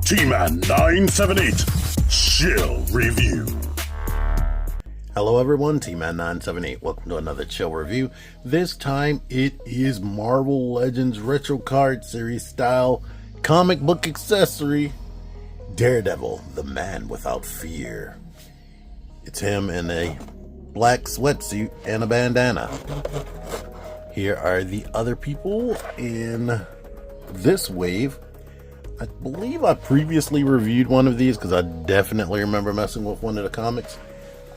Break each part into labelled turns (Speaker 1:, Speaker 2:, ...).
Speaker 1: T-Man 978 Chill Review.
Speaker 2: Hello everyone, T-Man 978. Welcome to another Chill Review. This time it is Marvel Legends Retro Card Series style comic book accessory, Daredevil, the Man Without Fear. It's him in a black sweatsuit and a bandana. Here are the other people in this wave. I believe I previously reviewed one of these because I definitely remember messing with one of the comics.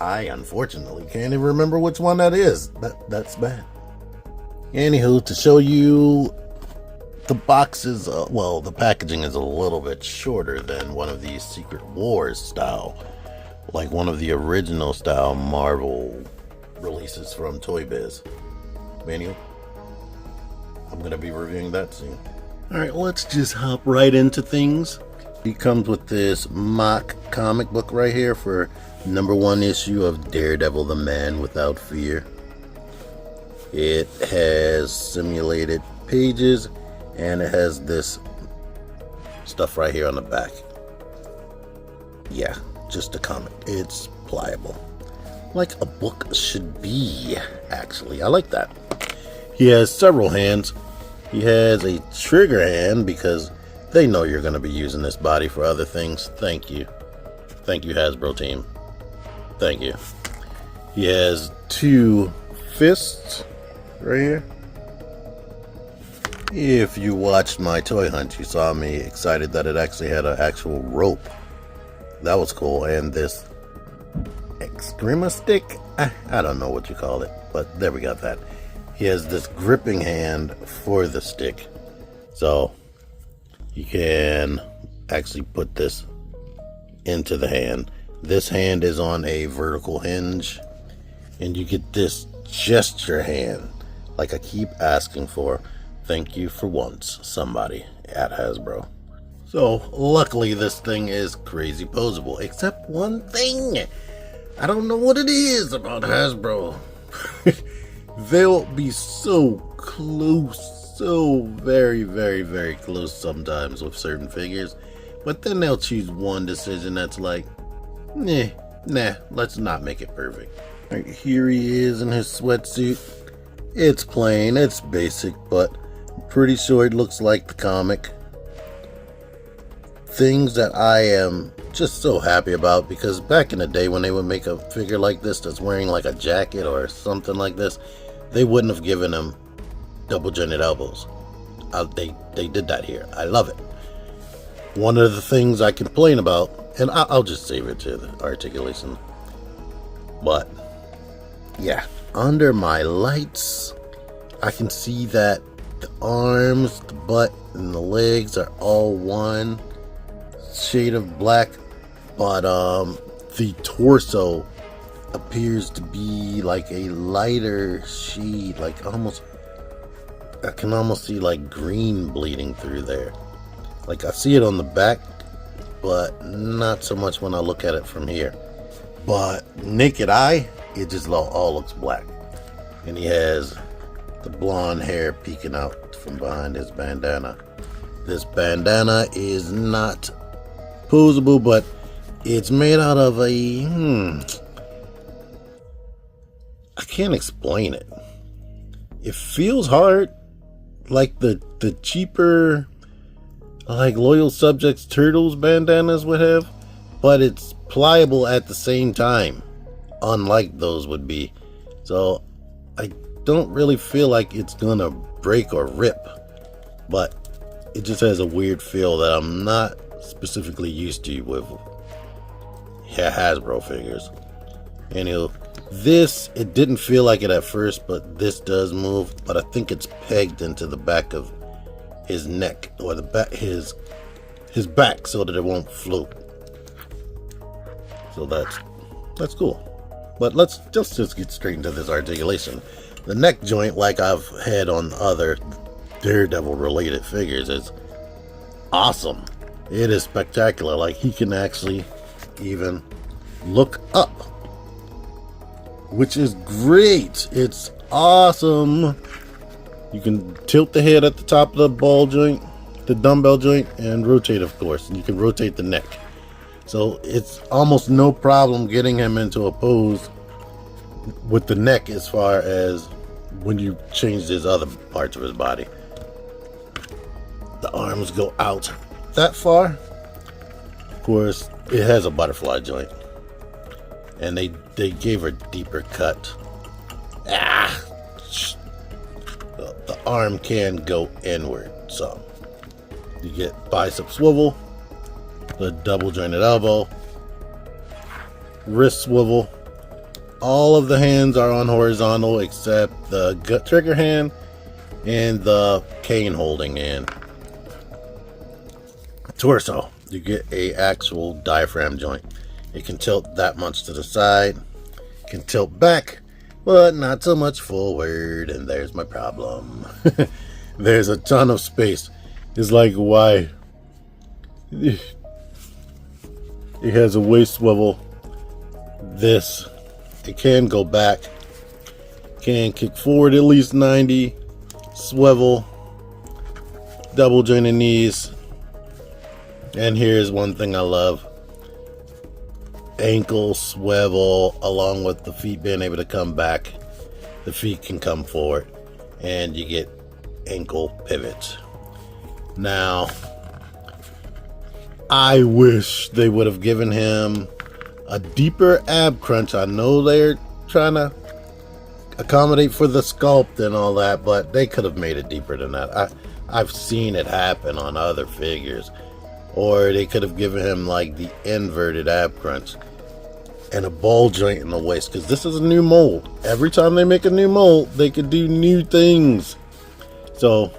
Speaker 2: I unfortunately can't even remember which one that is. That's bad. Anywho, to show you the boxes, well, the packaging is a little bit shorter than one of these Secret Wars style, like one of the original style Marvel releases from Toy Biz. Manual. I'm going to be reviewing that soon. Alright, let's just hop right into things. He comes with this mock comic book right here for #1 issue of Daredevil, the Man Without Fear. It has simulated pages and it has this stuff right here on the back. Yeah, just a comic. It's pliable. Like a book should be, actually. I like that. He has several hands. He has a trigger hand because they know you're going to be using this body for other things. Thank you. Thank you, Hasbro team. Thank you. He has 2 fists right here. If you watched my toy hunt, you saw me excited that it actually had an actual rope. That was cool. And this Extrema stick? I don't know what you call it, but there we got that. He has this gripping hand for the stick. So you can actually put this into the hand. This hand is on a vertical hinge, and you get this gesture hand, like I keep asking for. Thank you for once, somebody at Hasbro. So luckily this thing is crazy posable, except one thing. I don't know what it is about Hasbro. They'll be so close, so very, very, very close sometimes with certain figures, but then they'll choose one decision that's like, nah, let's not make it perfect. Right, here he is in his sweatsuit. It's plain, it's basic, but I'm pretty sure it looks like the comic. Things that I am just so happy about, because back in the day when they would make a figure like this that's wearing like a jacket or something like this, they wouldn't have given him double jointed elbows. They did that here. I love it. One of the things I complain about, and I'll just save it to the articulation, but yeah, under my lights I can see that the arms, the butt, and the legs are all one shade of black, but the torso appears to be like a lighter shade, like almost, I can almost see like green bleeding through there. Like I see it on the back, but not so much when I look at it from here. But naked eye, it just all looks black. And he has the blonde hair peeking out from behind his bandana. This bandana is not posable, but it's made out of a I can't explain it. It feels hard, like the cheaper, like Loyal Subjects Turtles bandanas would have, but it's pliable at the same time, unlike those would be. So I don't really feel like it's gonna break or rip, but it just has a weird feel that I'm not specifically used to with Hasbro figures. Anyway, this, it didn't feel like it at first, but this does move, but I think it's pegged into the back of his neck, or the back, his back, so that it won't float. So that's cool. But let's just get straight into this articulation. The neck joint, like I've had on other Daredevil related figures, is awesome. It is spectacular. Like, he can actually even look up, which is great. It's awesome. You can tilt the head at the top of the ball joint, the dumbbell joint and rotate, of course. And you can rotate the neck. So it's almost no problem getting him into a pose with the neck as far as when you change his other parts of his body. The arms go out that far. Of course, it has a butterfly joint. And they gave her deeper cut. The arm can go inward some. You get bicep swivel, the double jointed elbow, wrist swivel. All of the hands are on horizontal except the gut trigger hand and the cane holding hand. Torso, you get a actual diaphragm joint. It can tilt that much to the side, can tilt back, but not so much forward, and there's my problem. There's a ton of space. It's like, why? It has a waist swivel. This, it can go back, can kick forward at least 90, swivel, double jointed knees, and here's one thing I love. Ankle swivel, along with the feet being able to come back. The feet can come forward, and you get ankle pivots. Now, I wish they would have given him a deeper ab crunch. I know they're trying to accommodate for the sculpt and all that, but they could have made it deeper than that. I've seen it happen on other figures. Or they could have given him like the inverted ab crunch and a ball joint in the waist, because this is a new mold. Every time they make a new mold, they could do new things. So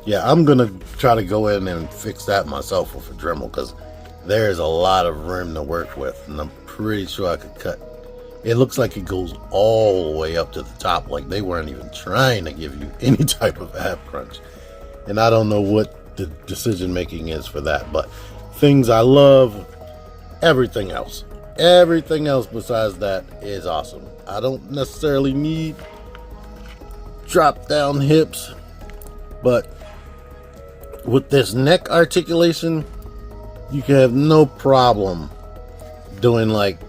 Speaker 2: yeah, I'm gonna try to go in and fix that myself with a Dremel, because there's a lot of room to work with, and I'm pretty sure I could cut. It looks like it goes all the way up to the top, like they weren't even trying to give you any type of ab crunch. And I don't know what the decision making is for that, but things I love. Everything else besides that is awesome. I don't necessarily need drop down hips, but with this neck articulation, you can have no problem doing like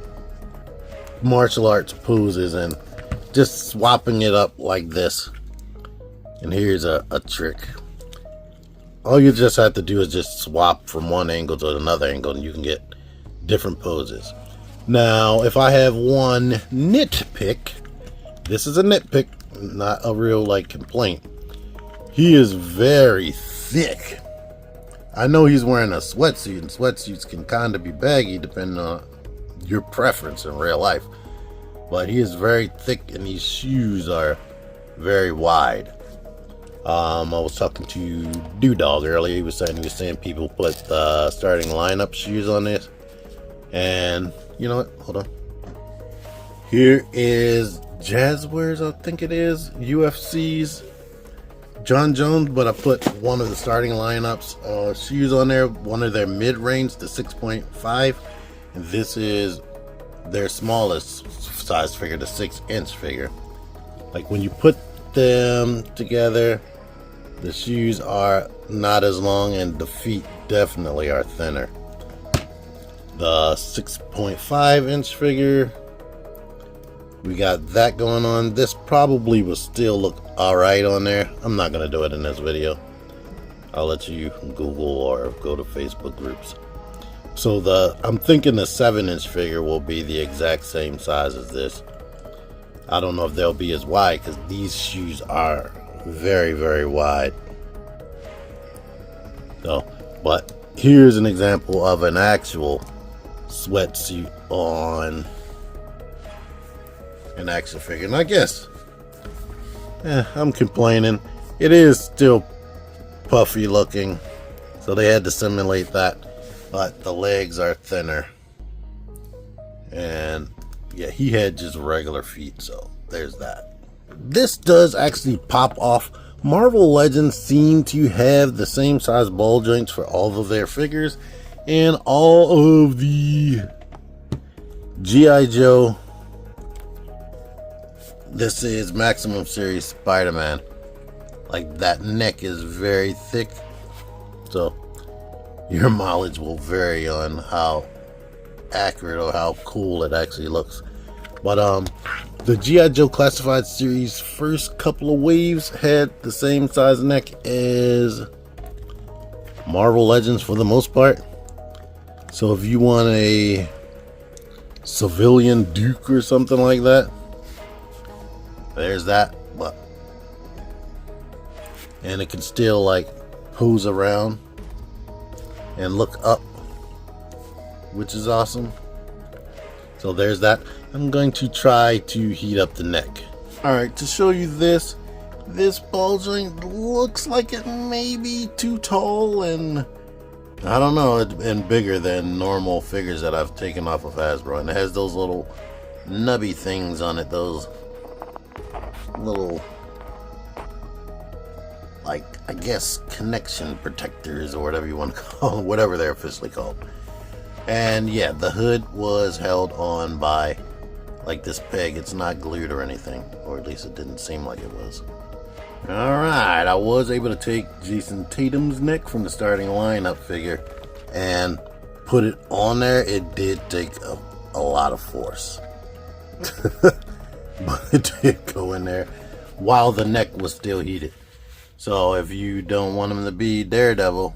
Speaker 2: martial arts poses and just swapping it up like this. And here's a trick. All you just have to do is just swap from one angle to another angle, and you can get different poses. Now, if I have one nitpick, this is a nitpick, not a real like complaint. He is very thick. I know he's wearing a sweatsuit, and sweatsuits can kind of be baggy depending on your preference in real life. But he is very thick, and these shoes are very wide. I was talking to Dog earlier. He was saying people put starting lineup shoes on this. And you know what? Hold on. Here is Jazzwares, I think it is. UFC's John Jones, but I put one of the starting lineups shoes on there. One of their mid-range, the 6.5. And this is their smallest size figure, the 6-inch figure. Like when you put them together, the shoes are not as long, and the feet definitely are thinner. The 6.5-inch figure, we got that going on. This probably will still look alright on there. I'm not going to do it in this video. I'll let you Google or go to Facebook groups. So I'm thinking the 7-inch figure will be the exact same size as this. I don't know if they'll be as wide, because these shoes are very, very wide. So, but here's an example of an actual sweatsuit on an action figure. And I guess I'm complaining. It is still puffy looking, so they had to simulate that, but the legs are thinner. And yeah, he had just regular feet, so there's that. This does actually pop off. Marvel Legends seem to have the same size ball joints for all of their figures, and all of the G.I. Joe. This is Maximum Series Spider-Man. Like, that neck is very thick, So your mileage will vary on how accurate or how cool it actually looks. But the G.I. Joe Classified series first couple of waves had the same size neck as Marvel Legends for the most part. So if you want a civilian Duke or something like that, there's that. But and it can still like pose around and look up, which is awesome. So there's that. I'm going to try to heat up the neck. Alright, to show you this ball joint looks like it may be too tall and I don't know, and bigger than normal figures that I've taken off of Hasbro. And it has those little nubby things on it, those little, like, I guess connection protectors or whatever you want to call them, whatever they're officially called. And yeah, the hood was held on by like this peg. It's not glued or anything, or at least it didn't seem like it was. Alright, I was able to take Jason Tatum's neck from the starting lineup figure and put it on there. It did take a lot of force. But it did go in there while the neck was still heated. So if you don't want him to be Daredevil,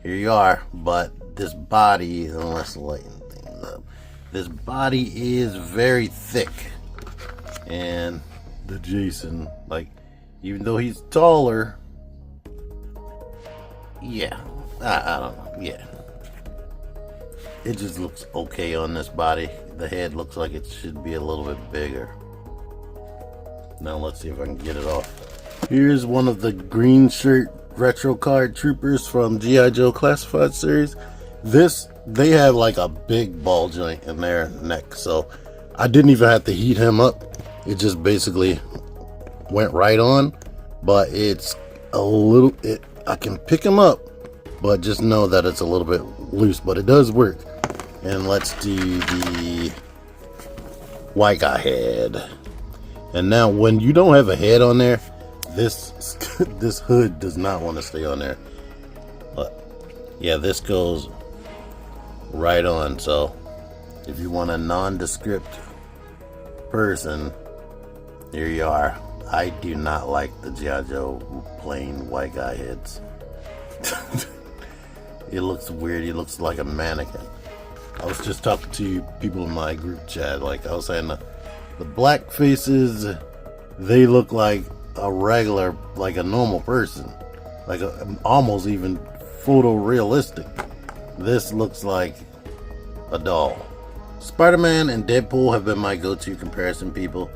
Speaker 2: here you are. But this body, let's lighten things up. This body is very thick. And the Jason, like, even though he's taller, yeah, I don't know, yeah. It just looks okay on this body. The head looks like it should be a little bit bigger. Now let's see if I can get it off. Here's one of the green shirt retro card troopers from G.I. Joe Classified series. They have like a big ball joint in their neck, so I didn't even have to heat him up. It just basically went right on, but it's a little, I can pick him up, but just know that it's a little bit loose, but it does work. And let's do the white guy head. And now when you don't have a head on there, this hood does not want to stay on there. But yeah, this goes right on. So if you want a nondescript person, here you are. I do not like the G.I. Joe plain white guy heads. It looks weird. He looks like a mannequin. I was just talking to people in my group chat. Like I was saying, the black faces, they look like a regular, like a normal person, like almost even photorealistic. This looks like a doll. Spider-Man and Deadpool have been my go-to comparison people.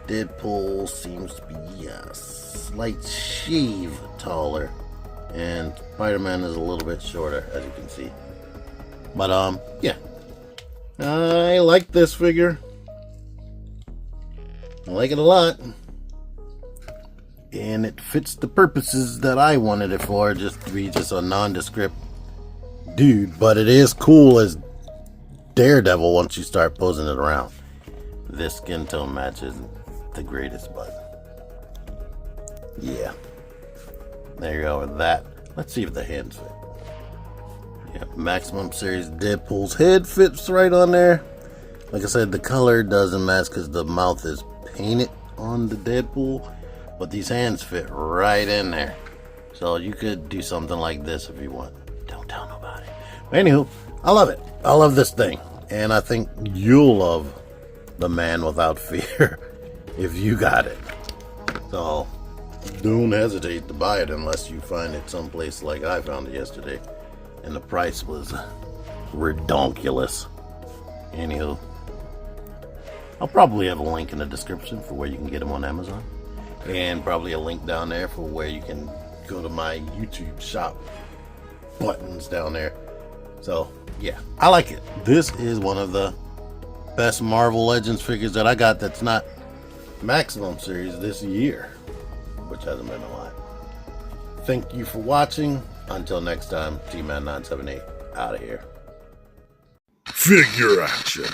Speaker 2: Deadpool seems to be a slight shave taller, and Spider-Man is a little bit shorter, as you can see. But yeah, I like this figure. I like it a lot, and it fits the purposes that I wanted it for, just to be just a nondescript dude. But it is cool as Daredevil once you start posing it around. This skin tone match isn't the greatest, but yeah, there you go with that. Let's see if the hands fit. Yeah, Maximum Series Deadpool's head fits right on there. Like I said, the color doesn't match because the mouth is painted on the Deadpool, but these hands fit right in there. So you could do something like this if you want. Don't tell nobody. But anywho, I love it. I love this thing, and I think you'll love the Man Without Fear if you got it. So don't hesitate to buy it unless you find it someplace like I found it yesterday, and the price was redonkulous. Anywho, I'll probably have a link in the description for where you can get them on Amazon, and probably a link down there for where you can go to my YouTube shop buttons down there. So yeah, I like it. This is one of the best Marvel Legends figures that I got that's not Maximum Series this year, which hasn't been a lot. Thank you for watching. Until next time, T-Man978 out of here.
Speaker 1: Figure action.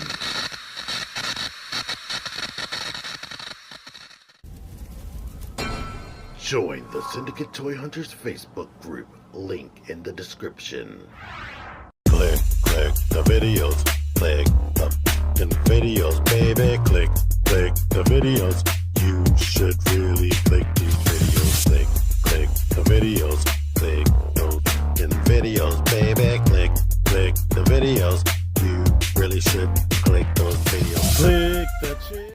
Speaker 2: Join the Syndicate Toy Hunters Facebook group, link in the description. Click the videos, click the videos, baby, click the videos. You should really click these videos, click the videos, click those videos, baby, click the videos.